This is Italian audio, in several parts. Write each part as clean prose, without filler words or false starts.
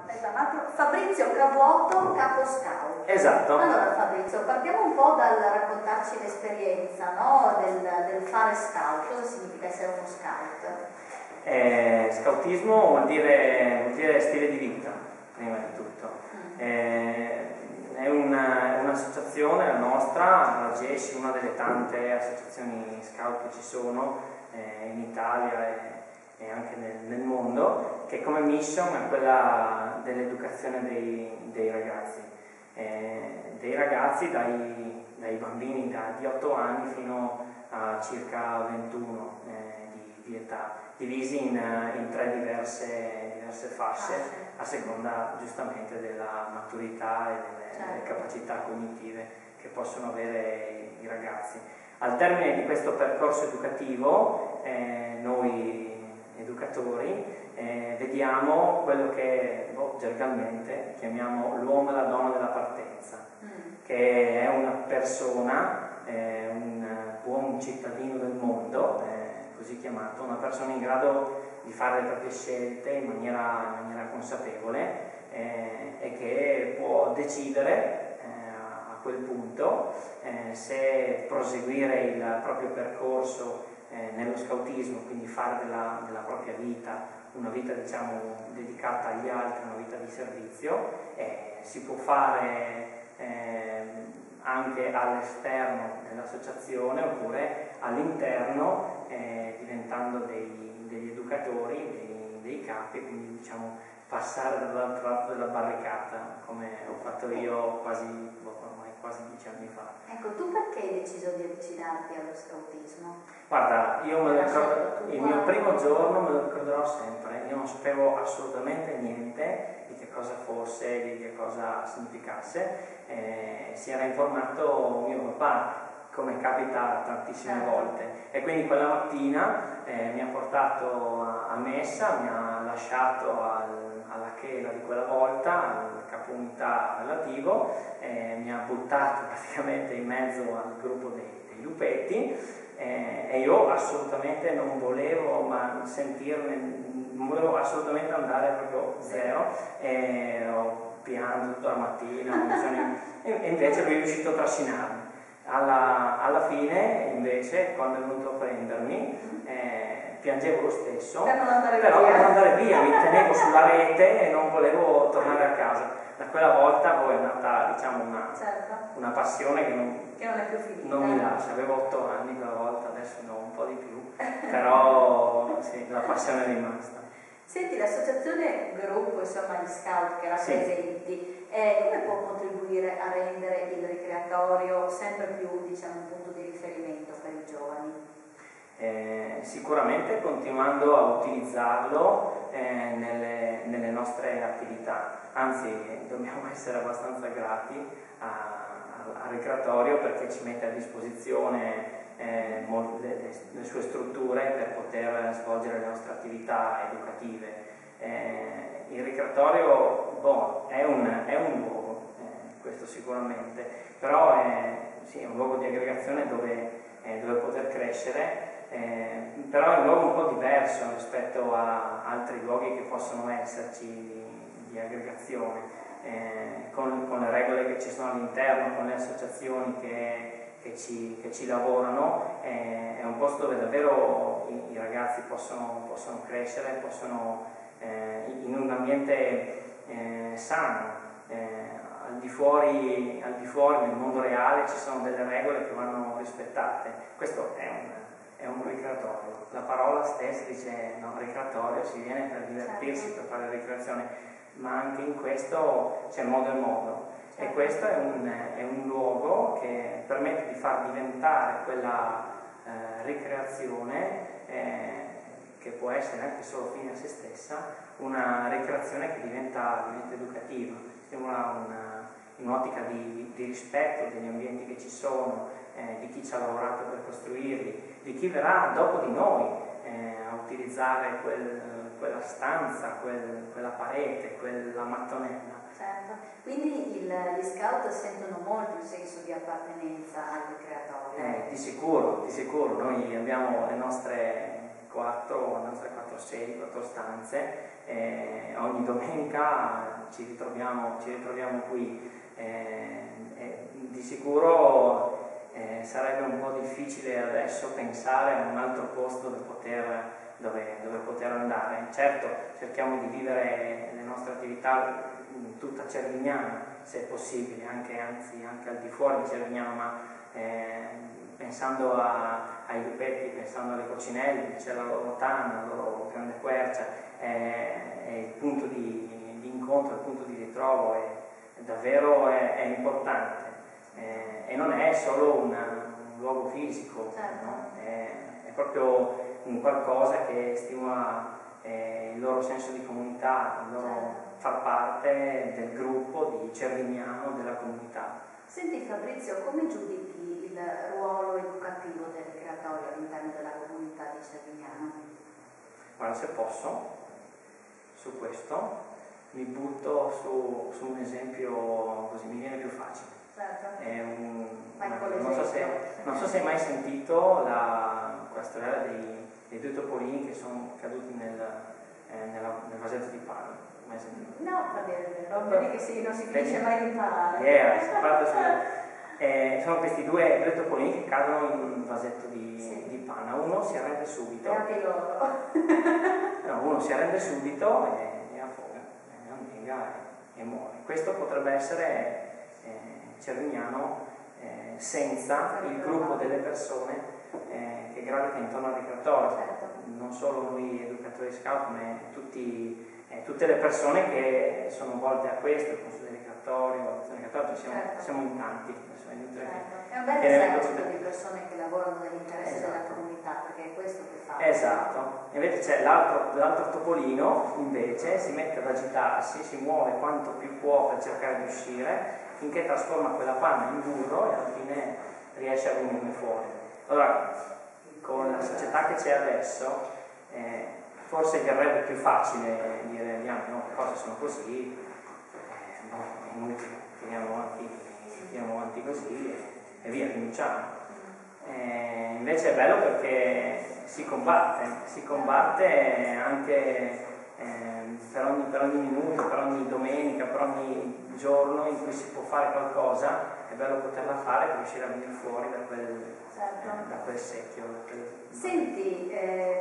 Aspetta un attimo. Fabrizio Cavuotto, capo scout. Esatto. Allora Fabrizio, partiamo un po' dal raccontarci l'esperienza, no? del fare scout. Cosa significa essere uno scout? Scoutismo vuol dire stile di vita, prima di tutto. È un'associazione, la nostra, la GESI, una delle tante associazioni scout che ci sono in Italia e anche nel mondo, che come mission è quella dell'educazione dei ragazzi dai bambini di 8 anni fino a circa 21 di età, divisi in 3 diverse fasce a seconda giustamente della maturità e delle capacità cognitive che possono avere i ragazzi. Al termine di questo percorso educativo noi educatori vediamo quello che gergalmente chiamiamo l'uomo e la donna della partenza, che è una persona, un buon cittadino del mondo, così chiamato, una persona in grado di fare le proprie scelte in maniera consapevole e che può decidere a quel punto se proseguire il proprio percorso nello scoutismo, quindi fare della propria vita una vita dedicata agli altri, una vita di servizio, si può fare anche all'esterno dell'associazione oppure all'interno diventando degli educatori, dei capi, quindi passare dall'altro lato della barricata, come ho fatto io ormai quasi 10 anni fa. Ecco, tu perché hai deciso di avvicinarti allo scoutismo? Guarda, il mio primo giorno me lo ricorderò sempre, io non sapevo assolutamente niente di che cosa fosse, di che cosa significasse, si era informato mio papà, come capita tantissime volte, e quindi quella mattina mi ha portato a messa, mi ha lasciato alla chela di quella volta, al capo unità relativo, mi ha buttato praticamente in mezzo al gruppo dei lupetti, e io assolutamente non volevo non volevo assolutamente andare proprio zero, ho pianto tutta la mattina, e invece lui è riuscito a trascinarmi. Alla fine invece, quando è venuto a prendermi, piangevo lo stesso, però per non andare via mi tenevo sulla rete e non volevo tornare a casa. Da quella volta poi è nata una passione che non è più finita. Non mi lascia. Avevo 8 anni quella volta, adesso ne ho un po' di più, però sì, la passione è rimasta. Senti, l'associazione gruppo, insomma, gli scout che rappresenti, come può contribuire a rendere il ricreatorio sempre più, un punto di riferimento per i giovani? Sicuramente continuando a utilizzarlo nelle nostre attività, anzi dobbiamo essere abbastanza grati al ricreatorio perché ci mette a disposizione le sue strutture per poter svolgere le nostre attività educative. Il ricreatorio è un luogo, questo sicuramente, però è un luogo di aggregazione dove poter crescere, però è un luogo un po' diverso rispetto a altri luoghi che possono esserci di aggregazione, con le regole che ci sono all'interno, con le associazioni che ci lavorano. È un posto dove davvero i ragazzi possono crescere, in un ambiente sano. Al di fuori nel mondo reale ci sono delle regole che vanno rispettate. Questo è un ricreatorio. La parola stessa dice ricreatorio, si viene per divertirsi, per fare ricreazione, ma anche in questo c'è modo e modo. E questo è un luogo che permette di far diventare quella ricreazione, che può essere anche solo fine a se stessa, una ricreazione che diventa educativa, in un'ottica di rispetto degli ambienti che ci sono, di chi ci ha lavorato per costruirli, di chi verrà dopo di noi a utilizzare quella stanza, quella parete, quella mattonella. Certo, quindi gli scout sentono molto il senso di appartenenza al ricreatorio. Di sicuro, noi abbiamo le nostre le nostre 4 sedi, 4 stanze, ogni domenica ci ritroviamo qui. Di sicuro sarebbe un po' difficile adesso pensare a un altro posto dove poter andare. Certo, cerchiamo di vivere le nostre attività tutta Cervignana, se è possibile, anche al di fuori di Cervignano, ma pensando ai lupetti, pensando alle coccinelle, c'è la loro tana, la loro grande quercia, è il punto di incontro, il punto di ritrovo, davvero è importante. E non è solo un luogo fisico, certo. No? È proprio un qualcosa che stimola il loro senso di comunità, il loro certo. far parte del gruppo di Cervignano, della comunità. Senti Fabrizio, come giudichi il ruolo educativo del ricreatorio all'interno della comunità di Cervignano? Guarda, se posso, su questo mi butto su un esempio, così mi viene più facile. Certo. Non so se hai mai sentito la storiella dei 2 topolini che sono caduti nel vasetto di panna. Mai sentito? No, va bene, vedi che sì, non si finisce mai di imparare. Sono questi 2 topolini che cadono in un vasetto di panna. Uno si arrende subito. E anche loro. No, uno si arrende subito e affoga, annega e muore. Questo potrebbe essere Cervignano senza il gruppo delle persone che gravita intorno al ricreatorio. Certo. Non solo noi educatori scout, ma tutte le persone che sono volte a questo, il consiglio del ricreatorio, certo. siamo in tanti. Certo. È un bel esercito di persone che lavorano nell'interesse della comunità, perché è questo che fa. Esatto. Invece c'è l'altro topolino, invece, si mette ad agitarsi, si muove quanto più può per cercare di uscire, finché trasforma quella panna in burro e alla fine riesce a venirne fuori. Allora, con la società che c'è adesso, forse verrebbe più facile dire no, le cose sono così, è inutile, andiamo avanti così e via, cominciamo. Invece è bello perché si combatte anche per ogni minuto, per ogni domenica, per ogni giorno in cui si può fare qualcosa, è bello poterla fare per riuscire a venire fuori da quel secchio. Senti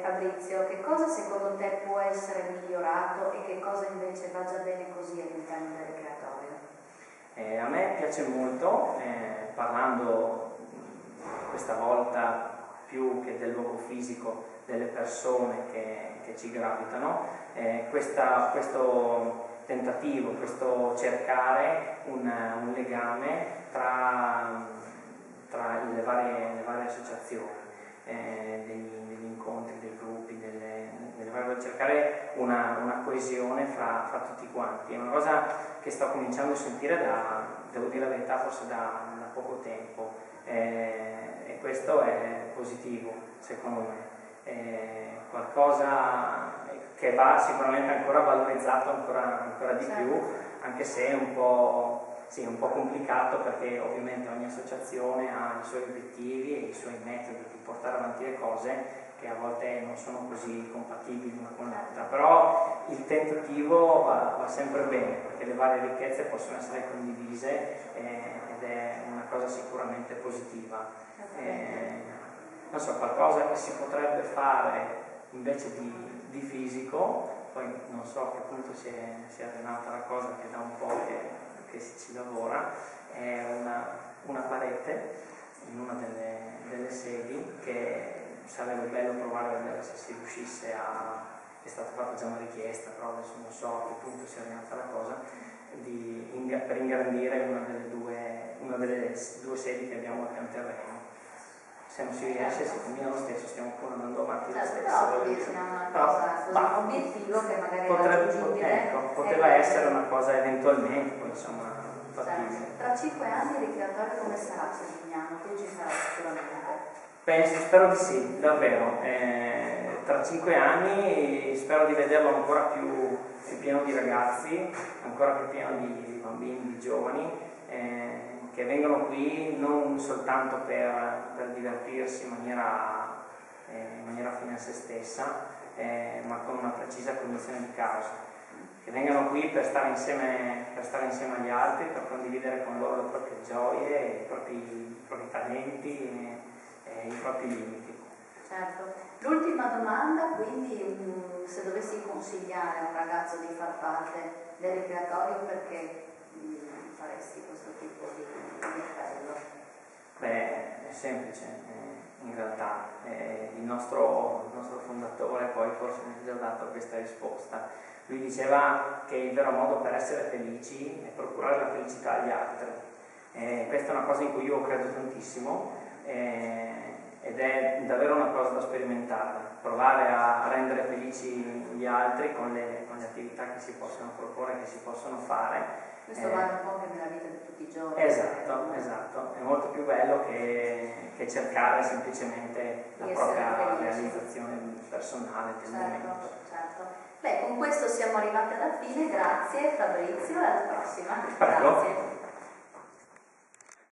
Fabrizio, che cosa secondo te può essere migliorato e che cosa invece va già bene così all'interno del ricreatorio? A me piace molto, parlando questa volta più che del luogo fisico, delle persone che ci gravitano, questo tentativo, questo cercare un legame tra le varie associazioni, degli incontri, dei gruppi, cercare una coesione fra tutti quanti. È una cosa che sto cominciando a sentire devo dire la verità, forse da poco tempo, e questo è positivo secondo me. Qualcosa che va sicuramente ancora valorizzato ancora di più, anche se è un po' complicato, perché ovviamente ogni associazione ha i suoi obiettivi e i suoi metodi di portare avanti le cose che a volte non sono così compatibili una con l'altra, però il tentativo va sempre bene, perché le varie ricchezze possono essere condivise ed è una cosa sicuramente positiva. Non so, qualcosa che si potrebbe fare invece di fisico, poi non so a che punto si è allenata la cosa, che da un po' che si ci lavora, è una parete in una delle sedi che sarebbe bello provare a vedere se si riuscisse è stata fatta già una richiesta, però adesso non so a che punto si è allenata la cosa, per ingrandire una delle 2 sedi che abbiamo a Canterreno. Se non si riesce si combina lo stesso, stiamo ancora andando avanti lo stesso. Un obiettivo che magari è raggiungibile. Poteva essere una cosa eventualmente, poi insomma, fattibile. Tra 5 anni il ricreatorio come sarà Cervignano? Tu ci sarai sicuramente. Spero di sì, davvero. Tra 5 anni spero di vederlo ancora più pieno di ragazzi, ancora più pieno di bambini, di giovani, che vengono qui non soltanto per divertirsi in maniera maniera fine a se stessa, ma con una precisa cognizione di causa. Che vengano qui per stare insieme agli altri, per condividere con loro le proprie gioie, i propri talenti e i propri limiti. Certo. L'ultima domanda, quindi, se dovessi consigliare a un ragazzo di far parte del ricreatorio, perché faresti questo tipo di appello? Beh, è semplice, in realtà. Il nostro fondatore poi forse mi ha già dato questa risposta. Lui diceva che il vero modo per essere felici è procurare la felicità agli altri. Questa è una cosa in cui io credo tantissimo ed è davvero una cosa da sperimentare, provare a rendere felici gli altri con le attività che si possono proporre, che si possono fare. Questo vale un po' anche nella vita di tutti i giorni. Esatto, è molto più bello che cercare semplicemente la propria realizzazione personale del momento. Certo. Beh, con questo siamo arrivati alla fine, grazie Fabrizio e alla prossima.